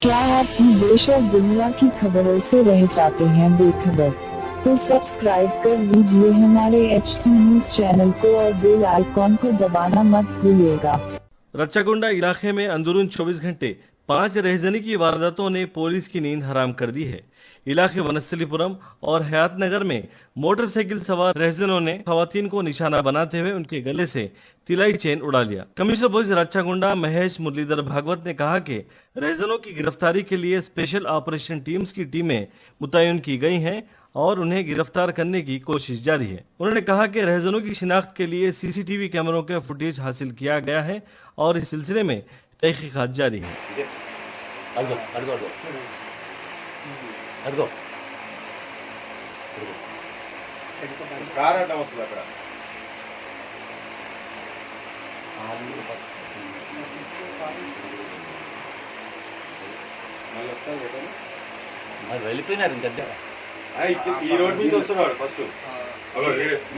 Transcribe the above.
क्या आप भी देश और दुनिया की खबरों से रह जाते हैं बेखबर? तो सब्सक्राइब कर लीजिए हमारे HT न्यूज चैनल को और बेल आइकॉन को दबाना मत भूलिएगा। रच्चागुंडा इलाके में अंदरून 24 घंटे 5 रहजनी की वारदातों ने पुलिस की नींद हराम कर दी है। इलाके वनस्थलीपुरम और हयात नगर में मोटरसाइकिल सवार रहजनों ने खवातीन को निशाना बनाते हुए उनके गले से तिलाई चेन उड़ा लिया। कमिश्नर पुलिस रच्चागुंडा महेश मुरलीधर भागवत ने कहा कि रहजनों की गिरफ्तारी के लिए स्पेशल ऑपरेशन टीम्स की टीमें मुतय्यन की गई हैं और उन्हें गिरफ्तार करने की कोशिश जारी है। उन्होंने कहा कि रहजनों की शिनाख्त के लिए सीसीटीवी कैमरों के फुटेज हासिल किया गया है और इस सिलसिले में तहकीकात जारी है। వెళ్ళిపోయినారు ఇంకా ఈ రోడ్ నుంచి వస్తున్నాడు ఫస్ట్